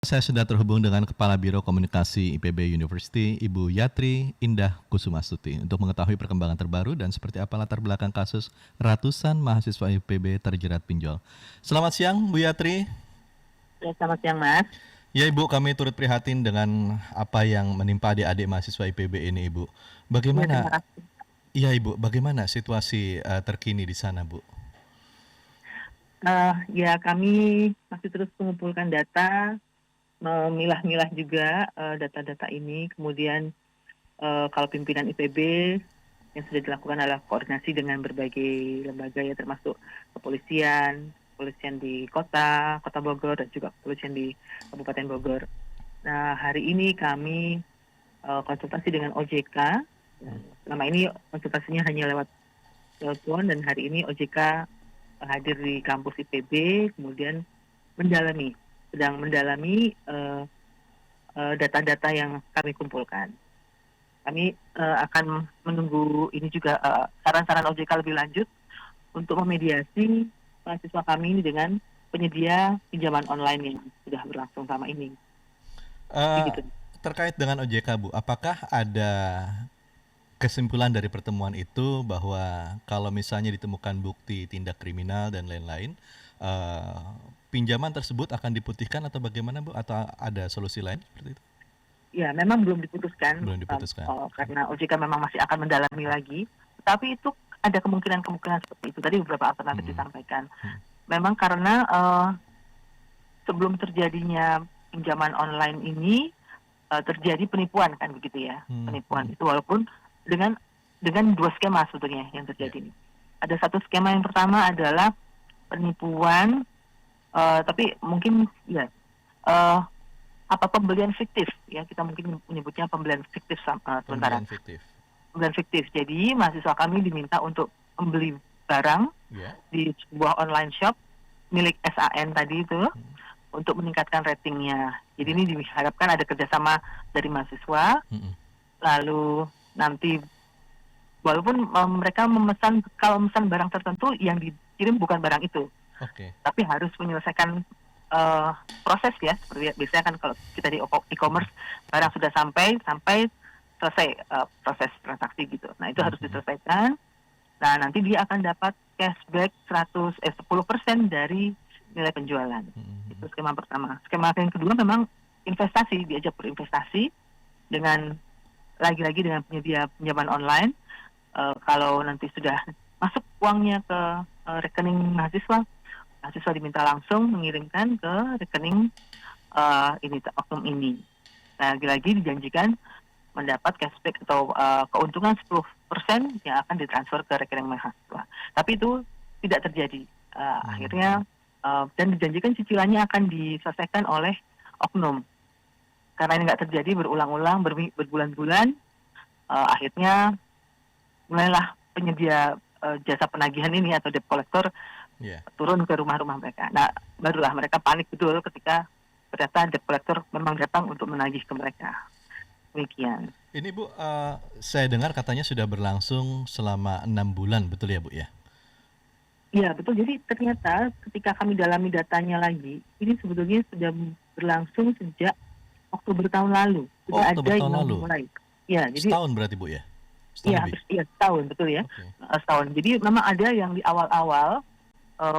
Saya sudah terhubung dengan Kepala Biro Komunikasi IPB University, Ibu Yatri Indah Kusumastuti, untuk mengetahui perkembangan terbaru dan seperti apa latar belakang kasus ratusan mahasiswa IPB terjerat pinjol. Selamat siang, Bu Yatri. Ya, selamat siang, Mas. Ya Ibu, kami turut prihatin dengan apa yang menimpa adik-adik mahasiswa IPB ini, Ibu. Ya, terima Bagaimana? kasih. Iya Ibu, bagaimana situasi terkini di sana, Bu? Ya, kami masih terus mengumpulkan data, memilah-milah juga data-data ini. Kemudian kalau pimpinan IPB yang sudah dilakukan adalah koordinasi dengan berbagai lembaga ya, termasuk kepolisian di kota Bogor, dan juga kepolisian di Kabupaten Bogor. Nah, hari ini kami konsultasi dengan OJK. Selama ini konsultasinya hanya lewat telepon, dan hari ini OJK hadir di kampus IPB, kemudian sedang mendalami data-data yang kami kumpulkan. Kami akan menunggu ini juga saran-saran OJK lebih lanjut untuk memediasi mahasiswa kami ini dengan penyedia pinjaman online yang sudah berlangsung selama ini. Eh, Begitu. Terkait dengan OJK, Bu, apakah ada kesimpulan dari pertemuan itu bahwa kalau misalnya ditemukan bukti tindak kriminal dan lain-lain, eh, pinjaman tersebut akan diputihkan atau bagaimana, Bu? Atau ada solusi lain seperti itu? Ya, memang belum diputuskan Belum diputuskan. karena OJK memang masih akan mendalami lagi. Tetapi itu ada kemungkinan-kemungkinan seperti itu. Tadi beberapa alternatif disampaikan. Memang karena sebelum terjadinya pinjaman online ini terjadi penipuan, kan begitu ya. Penipuan itu walaupun dengan dua skema sebetulnya yang terjadi ini. Ada satu skema yang pertama adalah penipuan, tapi mungkin ya pembelian fiktif ya, kita mungkin menyebutnya pembelian fiktif sementara. Pembelian fiktif. Jadi mahasiswa kami diminta untuk membeli barang di sebuah online shop milik SAN tadi itu untuk meningkatkan ratingnya. Jadi ini diharapkan ada kerjasama dari mahasiswa. Lalu nanti walaupun mereka kalau memesan barang tertentu, yang dikirim bukan barang itu, tapi harus menyelesaikan proses ya, seperti biasanya kan kalau kita di e-commerce barang sudah sampai selesai proses transaksi gitu. Nah, itu harus diselesaikan. Nah, nanti dia akan dapat cashback 10% dari nilai penjualan. Itu skema pertama. Skema yang kedua memang investasi, diajak berinvestasi dengan lagi-lagi dengan penyedia pinjaman online. Kalau nanti sudah masuk uangnya ke rekening mahasiswa diminta langsung mengirimkan ke rekening oknum ini. Nah, lagi-lagi dijanjikan mendapat cashback atau keuntungan 10% yang akan ditransfer ke rekening mahasiswa. Tapi itu tidak terjadi. Akhirnya dan dijanjikan cicilannya akan diselesaikan oleh oknum. Karena ini nggak terjadi berulang-ulang berbulan-bulan, akhirnya mulailah penyedia jasa penagihan ini atau debt collector turun ke rumah-rumah mereka. Nah, barulah mereka panik betul ketika ternyata debt collector memang datang untuk menagih ke mereka. Demikian. Ini Bu, saya dengar katanya sudah berlangsung selama 6 bulan, betul ya Bu ya? Iya, betul. Jadi ternyata ketika kami dalami datanya lagi, ini sebetulnya sudah berlangsung sejak Oktober tahun lalu. Sudah Oktober ada tahun yang lalu. mulai. Ya, jadi setahun berarti Bu ya? Iya, setahun, betul ya. Setahun. Jadi memang ada yang di awal-awal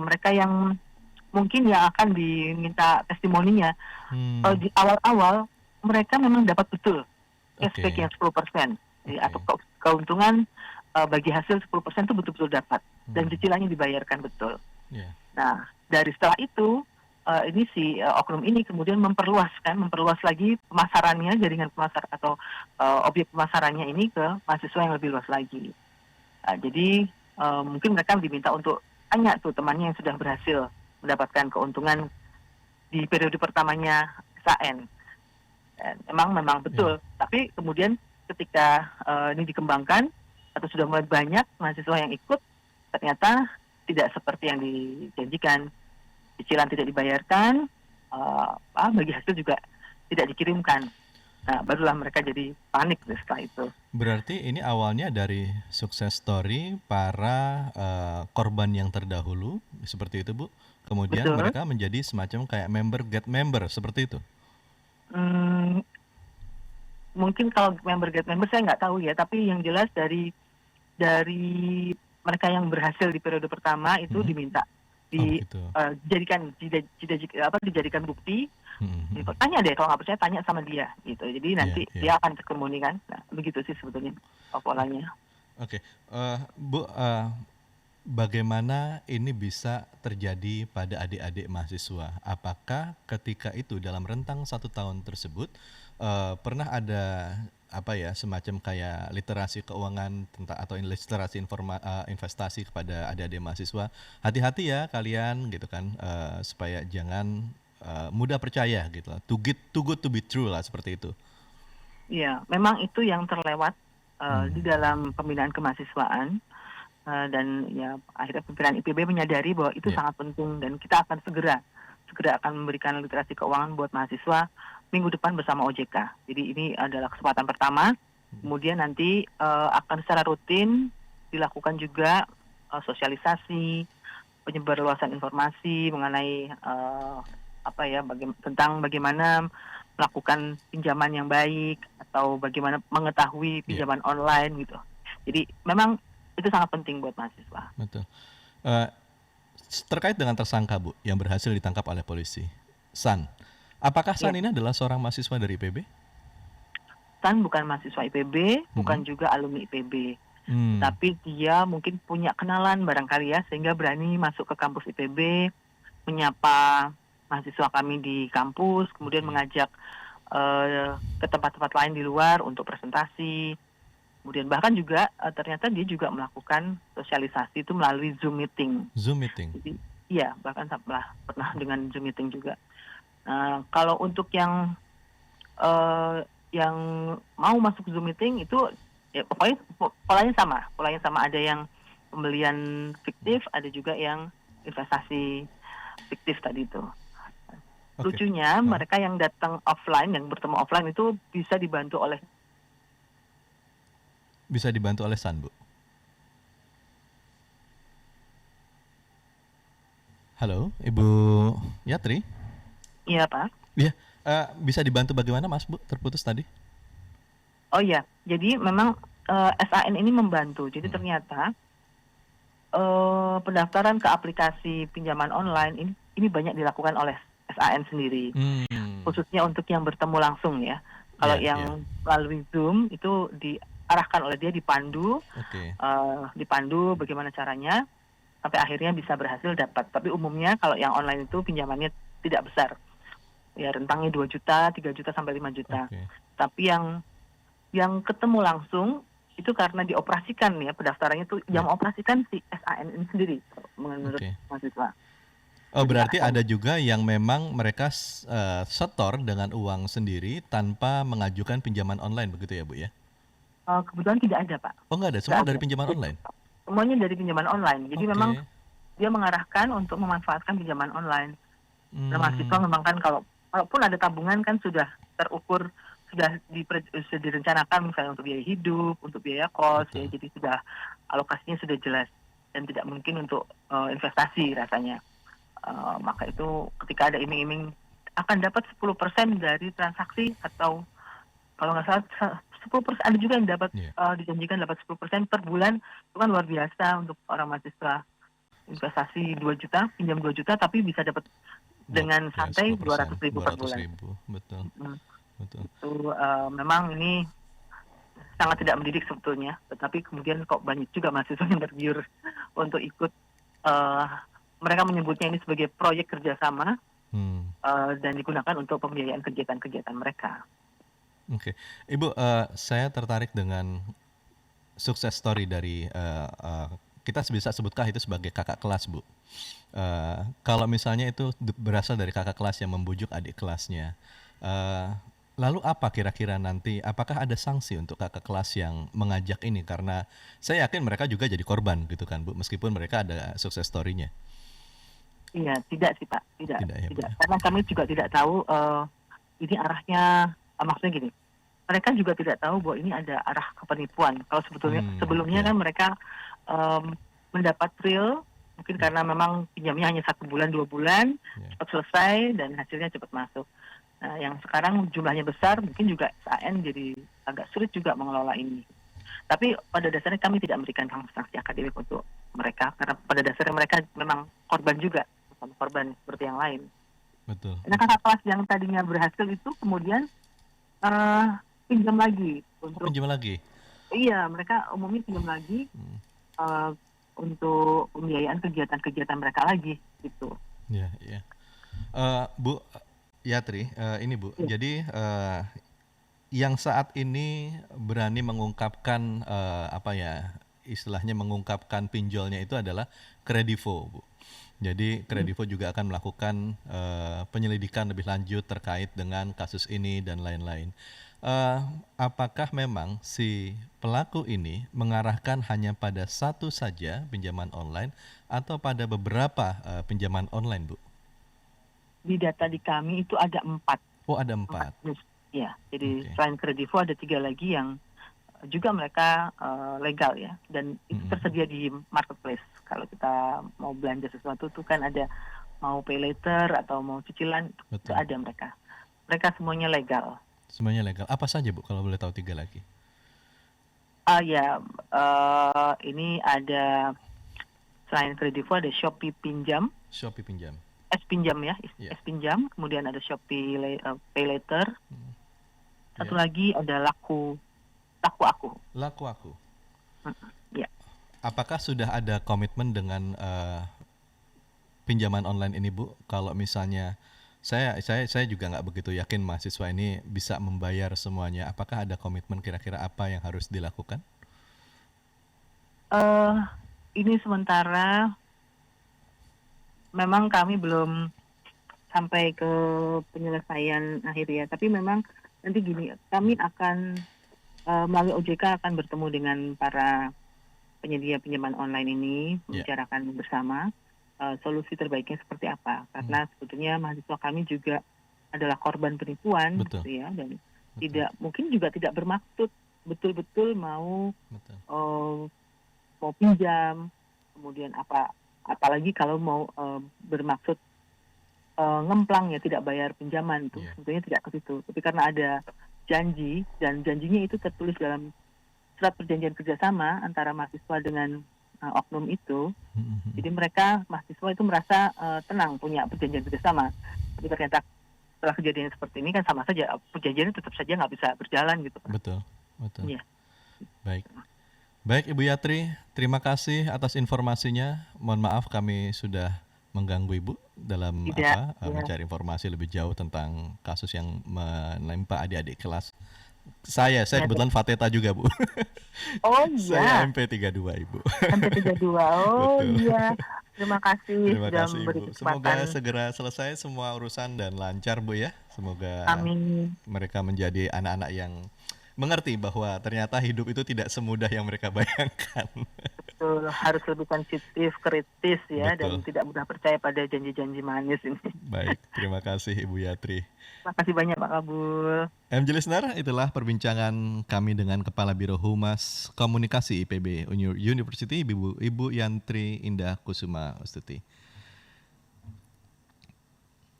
mereka yang mungkin yang akan diminta testimoninya. Di awal-awal mereka memang dapat betul cashback yang 10%. Atau keuntungan bagi hasil 10% itu betul-betul dapat. Dan cicilannya dibayarkan betul. Nah, dari setelah itu, ini si oknum ini kemudian memperluas lagi pemasarannya, jaringan pemasar atau objek pemasarannya ini ke mahasiswa yang lebih luas lagi. Jadi mungkin mereka diminta untuk tanya tuh temannya yang sudah berhasil mendapatkan keuntungan di periode pertamanya SAN. Memang betul. Tapi kemudian ketika ini dikembangkan atau sudah mulai banyak mahasiswa yang ikut, ternyata tidak seperti yang dijanjikan. Cicilan tidak dibayarkan, bagi hasil juga tidak dikirimkan. Nah, barulah mereka jadi panik setelah itu. Berarti ini awalnya dari sukses story para korban yang terdahulu, seperti itu Bu. Kemudian Betul. Mereka menjadi semacam kayak member get member, seperti itu. Mmm, mungkin kalau member get member saya nggak tahu ya, tapi yang jelas dari mereka yang berhasil di periode pertama itu diminta Oh begitu. dijadikan bukti. Mhm. Tanya deh kalau nggak percaya, tanya sama dia gitu. Jadi nanti Iya. dia akan ketemu kan. Nah, begitu sih sebetulnya polanya. Oke, Bu, bagaimana ini bisa terjadi pada adik-adik mahasiswa? Apakah ketika itu dalam rentang 1 tahun tersebut, pernah ada semacam kayak literasi keuangan atau literasi investasi kepada adik-adik mahasiswa, hati-hati ya kalian gitu kan, supaya jangan mudah percaya gitu lah, too good to be true lah, seperti itu. Iya, memang itu yang terlewat di dalam pembinaan kemahasiswaan. Dan ya akhirnya pimpinan IPB menyadari bahwa itu sangat penting, dan kita akan segera akan memberikan literasi keuangan buat mahasiswa minggu depan bersama OJK. Jadi ini adalah kesempatan pertama. Kemudian nanti akan secara rutin dilakukan juga sosialisasi, penyebarluasan informasi mengenai tentang bagaimana melakukan pinjaman yang baik atau bagaimana mengetahui pinjaman online gitu. Jadi memang itu sangat penting buat mahasiswa. Betul. Terkait dengan tersangka, Bu, yang berhasil ditangkap oleh polisi, San. Apakah San ini adalah seorang mahasiswa dari IPB? San bukan mahasiswa IPB, bukan juga alumni IPB. Tapi dia mungkin punya kenalan barangkali ya, sehingga berani masuk ke kampus IPB, menyapa mahasiswa kami di kampus, kemudian mengajak ke tempat-tempat lain di luar untuk presentasi. Kemudian bahkan juga ternyata dia juga melakukan sosialisasi itu melalui Zoom meeting. Jadi, iya, bahkan pernah dengan Zoom meeting juga. Kalau untuk yang mau masuk Zoom meeting itu ya pokoknya polanya sama. Ada yang pembelian fiktif, ada juga yang investasi fiktif tadi itu. Lucunya mereka yang datang offline, yang bertemu offline itu bisa dibantu oleh San, Bu. Halo, Ibu Yatri? Iya, Pak. Iya, bisa dibantu bagaimana, Mas, Bu? Terputus tadi. Oh iya, jadi memang SAN ini membantu. Jadi ternyata pendaftaran ke aplikasi pinjaman online ini banyak dilakukan oleh SAN sendiri. Khususnya untuk yang bertemu langsung ya. Kalau yang melalui Zoom itu diarahkan oleh dia, dipandu bagaimana caranya sampai akhirnya bisa berhasil dapat. Tapi umumnya kalau yang online itu pinjamannya tidak besar, ya rentangnya 2 juta, 3 juta sampai 5 juta. Tapi yang ketemu langsung itu karena dioperasikan ya, pendaftarannya itu yang mengoperasikan si SAN ini sendiri menurut mahasiswa. Oh, berarti ada juga yang memang mereka setor dengan uang sendiri tanpa mengajukan pinjaman online, begitu ya, Bu ya? Kebetulan tidak ada, Pak. Oh, nggak ada, semua dari pinjaman online? Semuanya dari pinjaman online. Jadi memang dia mengarahkan untuk memanfaatkan pinjaman online. Nah, mahasiswa memang kan kalaupun ada tabungan kan sudah terukur, sudah direncanakan misalnya untuk biaya hidup, untuk biaya kos, ya, jadi sudah alokasinya sudah jelas dan tidak mungkin untuk investasi rasanya. Maka itu ketika ada iming-iming akan dapat 10% dari transaksi, atau kalau nggak salah 10%, ada juga yang dapat dijanjikan dapat 10% per bulan. Itu kan luar biasa untuk orang mahasiswa. Investasi 2 juta, pinjam 2 juta, tapi bisa dapat dengan santai 200.000 per bulan. Betul. Itu memang ini sangat tidak mendidik sebetulnya, tetapi kemudian kok banyak juga mahasiswa yang tergiur untuk ikut. Mereka menyebutnya ini sebagai proyek kerjasama dan digunakan untuk pembiayaan kegiatan-kegiatan mereka. Oke, Ibu, saya tertarik dengan sukses story dari kita bisa sebutkah itu sebagai kakak kelas, Bu? Kalau misalnya itu berasal dari kakak kelas yang membujuk adik kelasnya, lalu apa kira-kira nanti? Apakah ada sanksi untuk kakak kelas yang mengajak ini? Karena saya yakin mereka juga jadi korban, gitu kan, Bu? Meskipun mereka ada sukses story-nya. Iya, tidak sih, Pak, tidak. Karena kami juga tidak tahu ini arahnya. Maksudnya gini, mereka juga tidak tahu bahwa ini ada arah kepenipuan. Kalau sebelumnya kan mereka mendapat real, mungkin karena memang pinjamnya hanya 1 bulan 2 bulan, cepat selesai dan hasilnya cepat masuk. Nah, yang sekarang jumlahnya besar, mungkin juga SAN jadi agak sulit juga mengelola ini. Tapi pada dasarnya kami tidak memberikan sanksi akademik untuk mereka, karena pada dasarnya mereka memang korban juga, sama korban seperti yang lain. Betul. Nah, kakak kelas yang tadinya berhasil itu kemudian pinjam lagi. Pinjam lagi? Iya, mereka umumnya pinjam lagi untuk pembiayaan kegiatan-kegiatan mereka lagi, gitu. Iya, iya. Bu Yatri, ini Bu, jadi yang saat ini berani mengungkapkan istilahnya mengungkapkan pinjolnya itu adalah Kredivo, Bu. Jadi Kredivo juga akan melakukan penyelidikan lebih lanjut terkait dengan kasus ini dan lain-lain. Apakah memang si pelaku ini mengarahkan hanya pada satu saja pinjaman online atau pada beberapa pinjaman online, Bu? Di data di kami itu ada 4. Oh, ada 4. Ya, jadi selain Kredivo ada 3 lagi yang juga mereka legal ya, dan itu tersedia di marketplace. Kalau kita mau belanja sesuatu tuh kan ada mau pay later atau mau cicilan, itu ada mereka. Mereka semuanya legal. Semuanya legal. Apa saja Bu kalau boleh tahu 3 lagi? Ini ada selain Kredivo ada Shopee Pinjam. Shopee Pinjam. S-Pinjam ya, S-Pinjam. Kemudian ada Shopee Pay Later. Satu lagi ada Laku Aku. Laku Aku. Ya. Apakah sudah ada komitmen dengan pinjaman online ini, Bu? Kalau misalnya saya juga nggak begitu yakin mahasiswa ini bisa membayar semuanya. Apakah ada komitmen kira-kira apa yang harus dilakukan? Ini sementara memang kami belum sampai ke penyelesaian akhir ya. Tapi memang nanti gini, kami akan melalui OJK akan bertemu dengan para penyedia pinjaman online ini, membicarakan bersama solusi terbaiknya seperti apa. Karena sebetulnya mahasiswa kami juga adalah korban penipuan, gitu ya, dan mungkin juga tidak bermaksud betul-betul mau pinjam, kemudian apalagi kalau mau bermaksud ngemplang ya, tidak bayar pinjaman itu sebetulnya tidak ke situ. Tapi karena ada janji, dan janjinya itu tertulis dalam surat perjanjian kerjasama antara mahasiswa dengan oknum itu, jadi mahasiswa itu merasa tenang punya perjanjian kerjasama. Tapi ternyata setelah kejadian seperti ini kan sama saja, perjanjian tetap saja nggak bisa berjalan gitu. Betul. Ya. Baik Ibu Yatri, terima kasih atas informasinya. Mohon maaf kami sudah mengganggu Ibu dalam mencari informasi lebih jauh tentang kasus yang menimpa adik-adik kelas. Saya kebetulan Fateta juga, Bu. Oh iya. Saya MP32, Ibu. MP32. Oh iya. Terima kasih sudah memberi Ibu. Semoga segera selesai semua urusan dan lancar, Bu ya. Semoga mereka menjadi anak-anak yang mengerti bahwa ternyata hidup itu tidak semudah yang mereka bayangkan. Betul, harus lebih sensitif, kritis ya. Betul. Dan tidak mudah percaya pada janji-janji manis ini. Baik, terima kasih Ibu Yatri. Terima kasih banyak Pak Kabul. MJ Listener, itulah perbincangan kami dengan Kepala Biro Humas Komunikasi IPB University, Ibu Yatri Indah Kusuma Ustuti.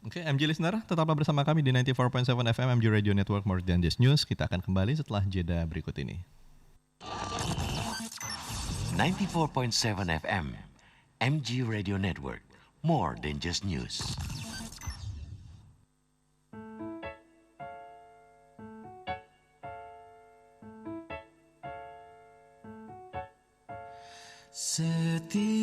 Oke, MJ Listener, tetaplah bersama kami di 94.7 FM MJ Radio Network More Than Just News. Kita akan kembali setelah jeda berikut ini. 94.7 FM MG Radio Network More Than Just News.